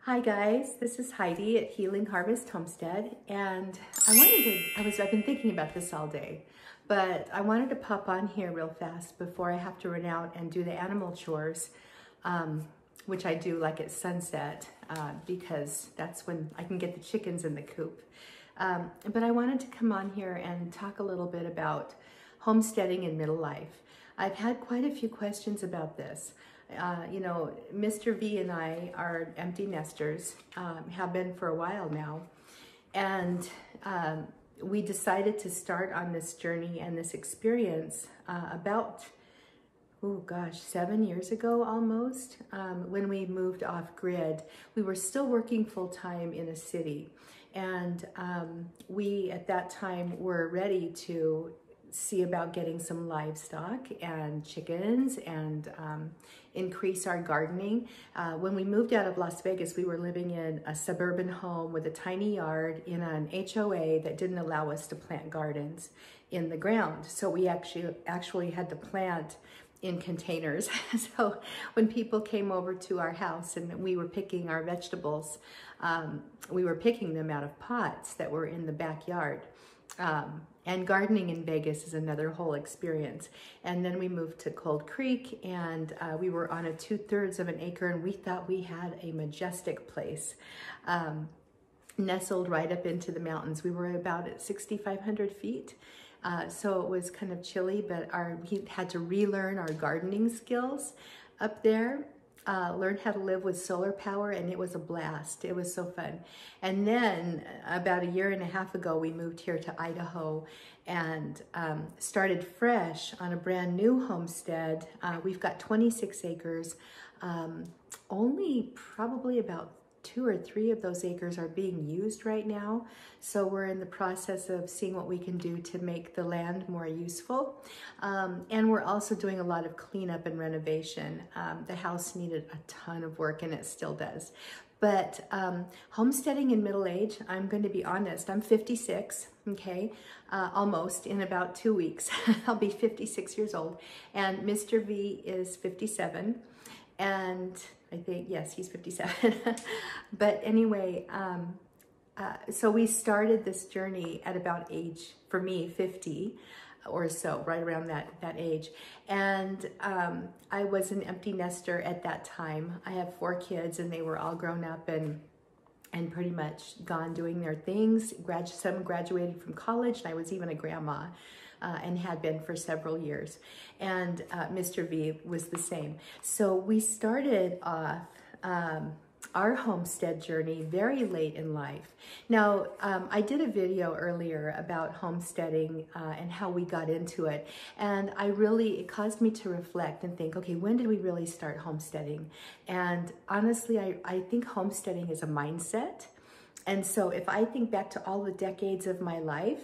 Hi guys, this is Heidi at Healing Harvest Homestead, and I've been thinking about this all day, but I wanted to pop on here real fast before I have to run out and do the animal chores, which I do like at sunset, because that's when I can get the chickens in the coop. But I wanted to come on here and talk a little bit about homesteading in middle life. I've had quite a few questions about this. You know, Mr. V and I are empty nesters, have been for a while now, and we decided to start on this journey and this experience about, oh gosh, 7 years ago almost, when we moved off grid. We were still working full-time in a city, and we at that time were ready to see about getting some livestock and chickens and increase our gardening. When we moved out of Las Vegas, we were living in a suburban home with a tiny yard in an HOA that didn't allow us to plant gardens in the ground. So we actually had to plant in containers. So when people came over to our house and we were picking our vegetables, we were picking them out of pots that were in the backyard. And gardening in Vegas is another whole experience. And then we moved to Cold Creek, and we were on a 2/3 of an acre, and we thought we had a majestic place, nestled right up into the mountains. We were about at 6,500 feet. So it was kind of chilly, but we had to relearn our gardening skills up there. Learned how to live with solar power, and it was a blast. It was so fun. And then about 1.5 years ago, we moved here to Idaho and started fresh on a brand new homestead. We've got 26 acres. Only probably about 2 or 3 of those acres are being used right now. So we're in the process of seeing what we can do to make the land more useful. And we're also doing a lot of cleanup and renovation. The house needed a ton of work, and it still does. But homesteading in middle age, I'm going to be honest, I'm 56, okay? Almost in about 2 weeks. I'll be 56 years old. And Mr. V is 57. And I think, yes, he's 57. But anyway, so we started this journey at about age, for me, 50 or so, right around that age. And I was an empty nester at that time. I have 4 kids, and they were all grown up and pretty much gone doing their things. Some graduated from college, and I was even a grandma. And had been for several years. And Mr. V was the same. So we started off our homestead journey very late in life. Now, I did a video earlier about homesteading and how we got into it. And it caused me to reflect and think, okay, when did we really start homesteading? And honestly, I think homesteading is a mindset. And so if I think back to all the decades of my life,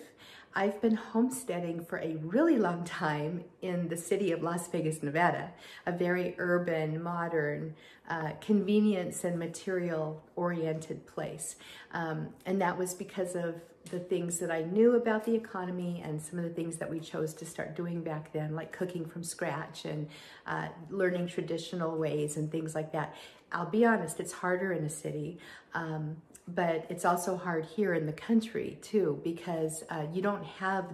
I've been homesteading for a really long time in the city of Las Vegas, Nevada, a very urban, modern, convenience and material-oriented place. And that was because of the things that I knew about the economy and some of the things that we chose to start doing back then, like cooking from scratch and learning traditional ways and things like that. I'll be honest, it's harder in a city. But it's also hard here in the country too, because you don't have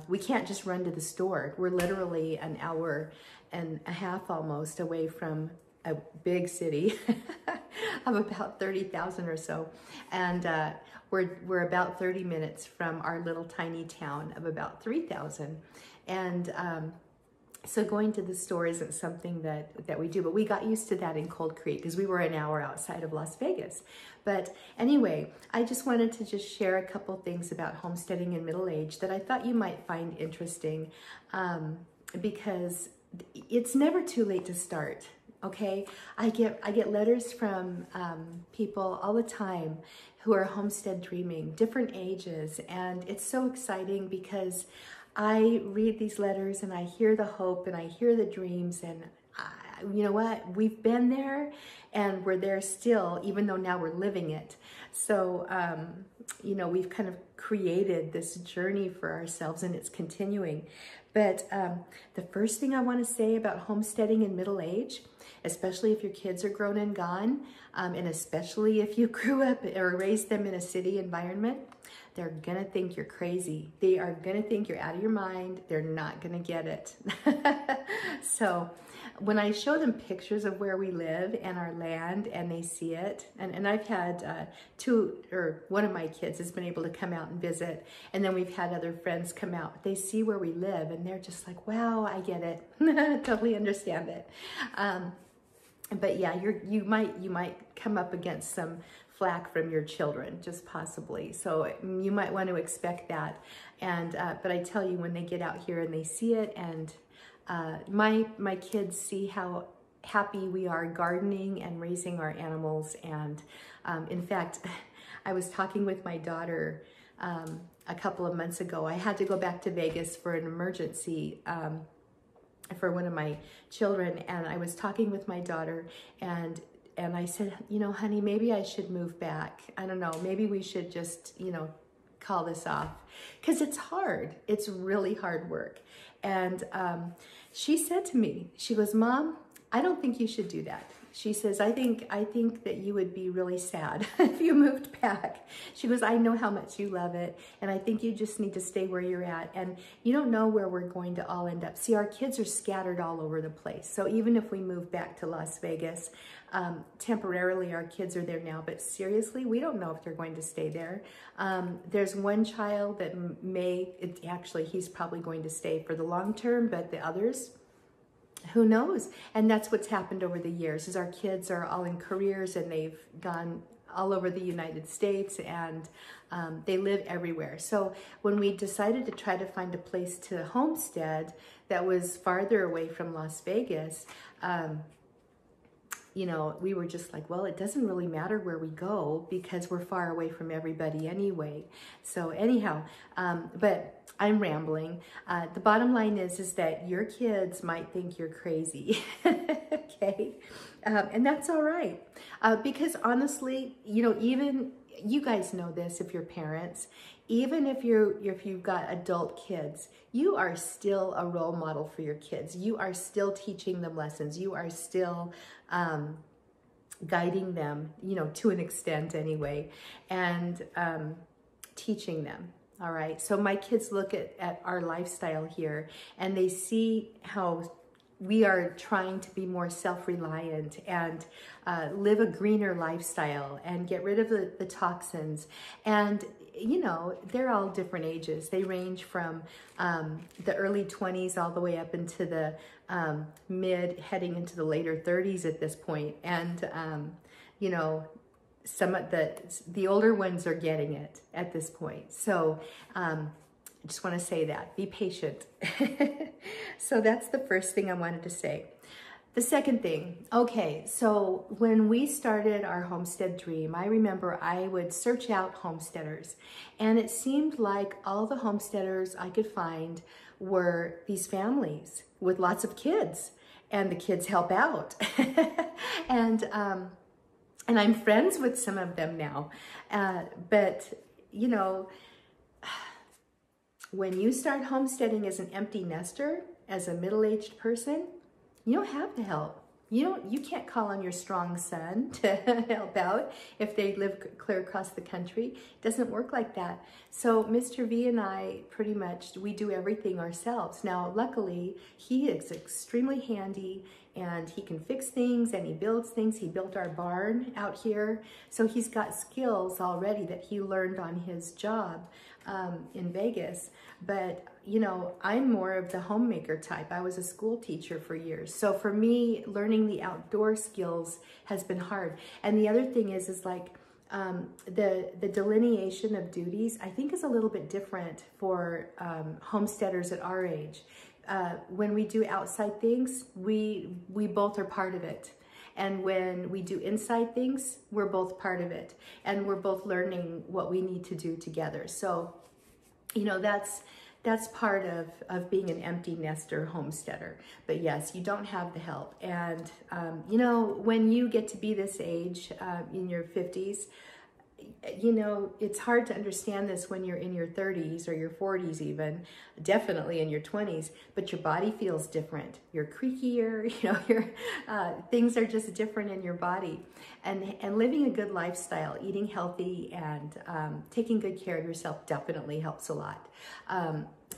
we can't just run to the store. We're literally 1.5 hours almost away from a big city of about 30,000 or so. And we're about 30 minutes from our little tiny town of about 3,000. And so going to the store isn't something that we do, but we got used to that in Cold Creek because we were 1 hour outside of Las Vegas. But anyway, I just wanted to just share a couple things about homesteading in middle age that I thought you might find interesting, because it's never too late to start. Okay, I get letters from people all the time who are homestead dreaming, different ages, and it's so exciting because I read these letters and I hear the hope and I hear the dreams, and you know what? We've been there and we're there still, even though now we're living it. So, you know, we've kind of created this journey for ourselves, and it's continuing. But the first thing I want to say about homesteading in middle age especially if your kids are grown and gone, and especially if you grew up or raised them in a city environment, they're gonna think you're crazy. They are gonna think you're out of your mind. They're not gonna get it. So when I show them pictures of where we live and our land and they see it, and I've had one of my kids has been able to come out and visit, and then we've had other friends come out. They see where we live and they're just like, wow, I get it. Totally understand it. But yeah, you might come up against some flack from your children, just possibly. So you might want to expect that. And but I tell you, when they get out here and they see it, and my kids see how happy we are gardening and raising our animals. And in fact, I was talking with my daughter a couple of months ago. I had to go back to Vegas for an emergency for one of my children, and I was talking with my daughter, and I said, you know, honey, maybe I should move back. I don't know, maybe we should just, you know, call this off, because it's hard. It's really hard work. And she said to me, she goes, Mom, I don't think you should do that. She says, I think that you would be really sad if you moved back. She goes, I know how much you love it, and I think you just need to stay where you're at, and you don't know where we're going to all end up. See, our kids are scattered all over the place. So even if we move back to Las Vegas, temporarily our kids are there now, but seriously, we don't know if they're going to stay there. There's one child that he's probably going to stay for the long term, but the others, who knows? And that's what's happened over the years, is our kids are all in careers and they've gone all over the United States, and they live everywhere. So when we decided to try to find a place to homestead that was farther away from Las Vegas, you know, we were just like, well, it doesn't really matter where we go because we're far away from everybody anyway. So anyhow, but I'm rambling. The bottom line is that your kids might think you're crazy, okay? And that's all right. Because honestly, you know, even you guys know this if you're parents, even if you've got adult kids, you are still a role model for your kids. You are still teaching them lessons. You are still guiding them, you know, to an extent anyway, and teaching them. All right. So my kids look at our lifestyle here, and they see how we are trying to be more self-reliant and live a greener lifestyle and get rid of the toxins. And, you know, they're all different ages. They range from the early 20s all the way up into the mid, heading into the later 30s at this point. And, you know, some of the older ones are getting it at this point. So, I just want to say that. Be patient. So that's the first thing I wanted to say. The second thing, okay, so when we started our homestead dream, I remember I would search out homesteaders, and it seemed like all the homesteaders I could find were these families with lots of kids, and the kids help out. And I'm friends with some of them now. But, you know, when you start homesteading as an empty nester, as a middle-aged person, you don't have the help. You can't call on your strong son to help out if they live clear across the country. It doesn't work like that. So Mr. V and I pretty much, we do everything ourselves. Now, luckily, he is extremely handy, and he can fix things and he builds things. He built our barn out here. So he's got skills already that he learned on his job in Vegas. But, you know, I'm more of the homemaker type. I was a school teacher for years. So for me, learning the outdoor skills has been hard. And the other thing is like the delineation of duties, I think, is a little bit different for homesteaders at our age. When we do outside things, we both are part of it. And when we do inside things, we're both part of it. And we're both learning what we need to do together. So, you know, that's part of being an empty nester homesteader. But yes, you don't have the help. And, you know, when you get to be this age, in your 50s, you know, it's hard to understand this when you're in your 30s or your 40s even, definitely in your 20s, but your body feels different. You're creakier, you know, things are just different in your body. And living a good lifestyle, eating healthy and taking good care of yourself definitely helps a lot.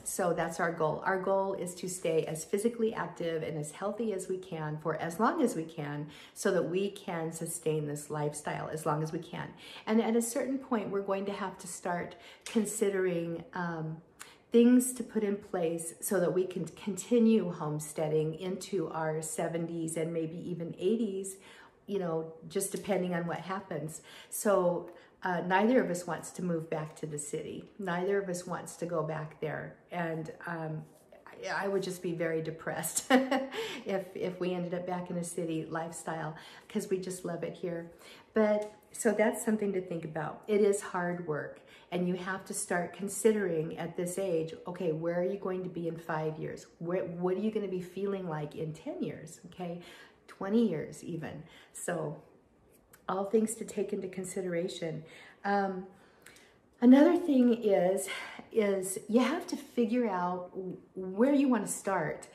So that's our goal. Our goal is to stay as physically active and as healthy as we can for as long as we can, so that we can sustain this lifestyle as long as we can. And at a certain point, we're going to have to start considering things to put in place so that we can continue homesteading into our 70s and maybe even 80s, you know, just depending on what happens. So neither of us wants to move back to the city. Neither of us wants to go back there. And I would just be very depressed if we ended up back in a city lifestyle, because we just love it here. But so that's something to think about. It is hard work, and you have to start considering at this age, okay, where are you going to be in 5 years? What are you going to be feeling like in 10 years? Okay, 20 years even. So all things to take into consideration. Another thing is you have to figure out where you want to start.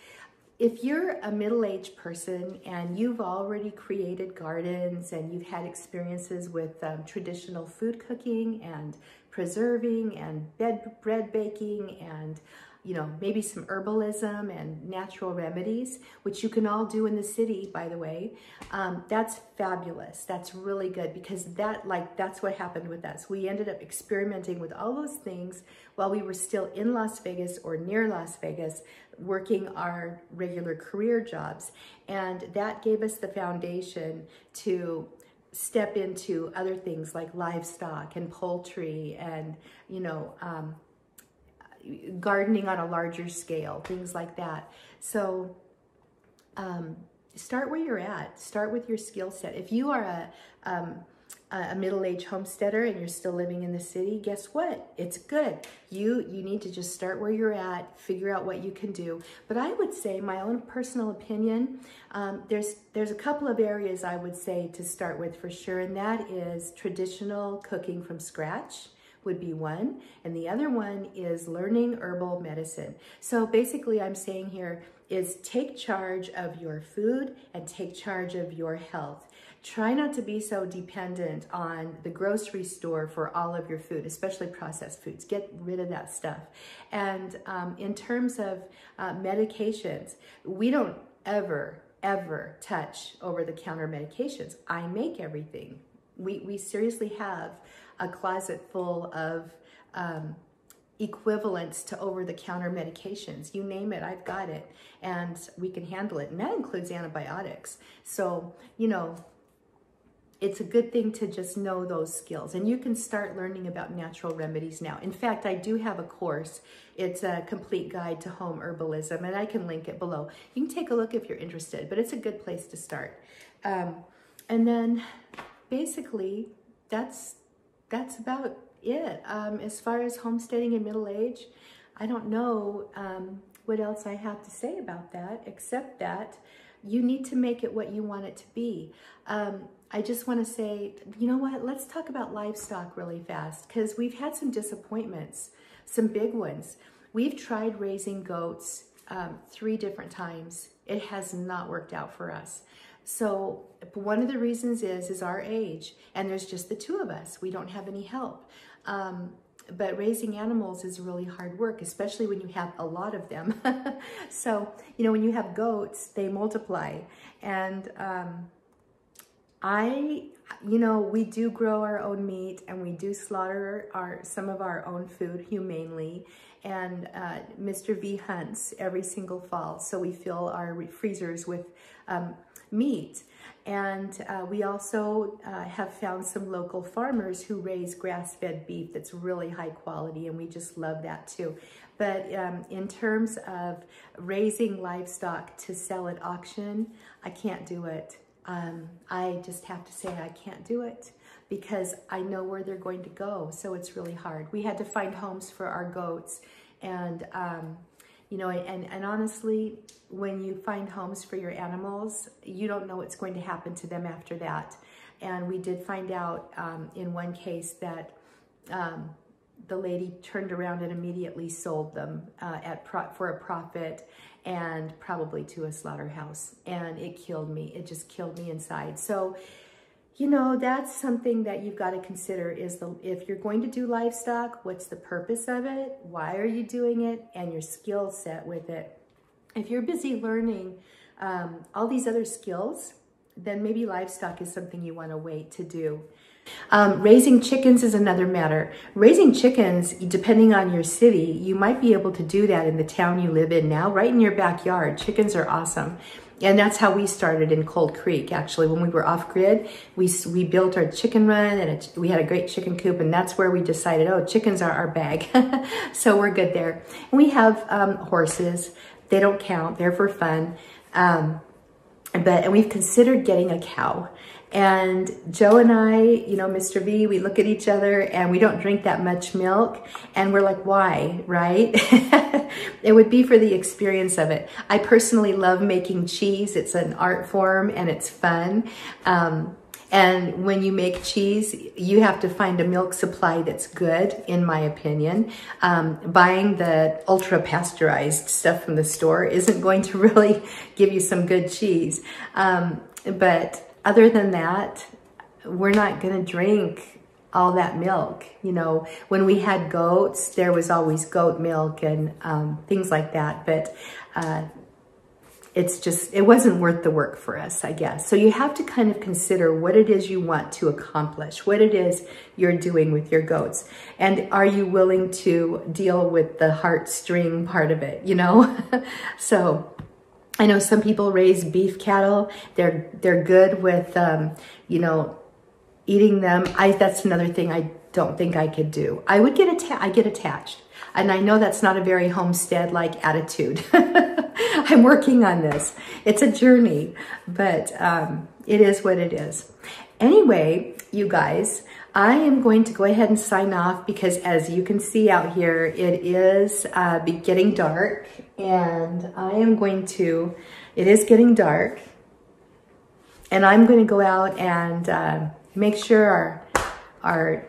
If you're a middle-aged person and you've already created gardens and you've had experiences with traditional food cooking and preserving and bread baking and, you know, maybe some herbalism and natural remedies, which you can all do in the city, by the way, that's fabulous. That's really good, because that's what happened with us. We ended up experimenting with all those things while we were still in Las Vegas or near Las Vegas, working our regular career jobs. And that gave us the foundation to step into other things like livestock and poultry and, you know, gardening on a larger scale, things like that. So start where you're at. Start with your skill set. If you are a middle-aged homesteader and you're still living in the city, guess what? It's good. You need to just start where you're at, figure out what you can do. But I would say, my own personal opinion, there's a couple of areas I would say to start with for sure, and that is traditional cooking from scratch would be one, and the other one is learning herbal medicine. So basically I'm saying here is take charge of your food and take charge of your health. Try not to be so dependent on the grocery store for all of your food, especially processed foods. Get rid of that stuff. And in terms of medications, we don't ever touch over-the-counter medications. I make everything. We seriously have a closet full of equivalents to over-the-counter medications. You name it, I've got it, and we can handle it. And that includes antibiotics. So, you know, it's a good thing to just know those skills. And you can start learning about natural remedies now. In fact, I do have a course. It's a complete guide to home herbalism, and I can link it below. You can take a look if you're interested, but it's a good place to start. And then basically, that's about it. As far as homesteading in middle age, I don't know what else I have to say about that, except that you need to make it what you want it to be. I just want to say, you know what, let's talk about livestock really fast, because we've had some disappointments, some big ones. We've tried raising goats 3 different times. It has not worked out for us. So one of the reasons is our age, and there's just the 2 of us. We don't have any help. But raising animals is really hard work, especially when you have a lot of them. So, you know, when you have goats, they multiply. And you know, we do grow our own meat, and we do slaughter some of our own food humanely. And Mr. V hunts every single fall, so we fill our freezers with meat. And we also have found some local farmers who raise grass-fed beef that's really high quality, and we just love that too. But in terms of raising livestock to sell at auction, I can't do it. I just have to say I can't do it, because I know where they're going to go, so it's really hard. We had to find homes for our goats, and you know, and honestly, when you find homes for your animals, you don't know what's going to happen to them after that. And we did find out in one case that the lady turned around and immediately sold them for a profit, and probably to a slaughterhouse. And it killed me. It just killed me inside. So, you know, that's something that you've got to consider is if you're going to do livestock, what's the purpose of it? Why are you doing it? And your skill set with it. If you're busy learning all these other skills, then maybe livestock is something you want to wait to do. Raising chickens is another matter. Raising chickens, depending on your city, you might be able to do that in the town you live in now, right in your backyard. Chickens are awesome. And that's how we started in Cold Creek. Actually, when we were off grid, we built our chicken run, and we had a great chicken coop, and that's where we decided, oh, chickens are our bag. So we're good there. And we have horses. They don't count. They're for fun. And we've considered getting a cow. And Joe and I, you know, Mr. V, we look at each other and we don't drink that much milk. And we're like, why, right? It would be for the experience of it. I personally love making cheese. It's an art form and it's fun. And when you make cheese, you have to find a milk supply that's good, in my opinion. Buying the ultra pasteurized stuff from the store isn't going to really give you some good cheese. But other than that, we're not going to drink all that milk. You know, when we had goats, there was always goat milk and things like that. But it wasn't worth the work for us, I guess. So you have to kind of consider what it is you want to accomplish, what it is you're doing with your goats. And are you willing to deal with the heartstring part of it, you know? So I know some people raise beef cattle. They're good with, you know, eating them. That's another thing I don't think I could do. I get attached. And I know that's not a very homestead-like attitude. I'm working on this. It's a journey, but it is what it is. Anyway, you guys, I am going to go ahead and sign off because as you can see out here, it is getting dark, and it is getting dark, and I'm going to go out and make sure our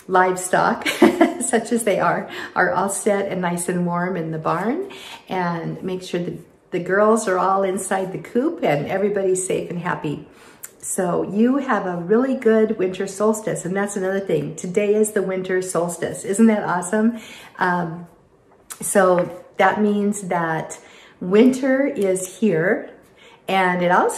livestock, such as they are all set and nice and warm in the barn, and make sure that the girls are all inside the coop and everybody's safe and happy. So you have a really good winter solstice, and that's another thing. Today is the winter solstice. Isn't that awesome? So that means that winter is here, and it also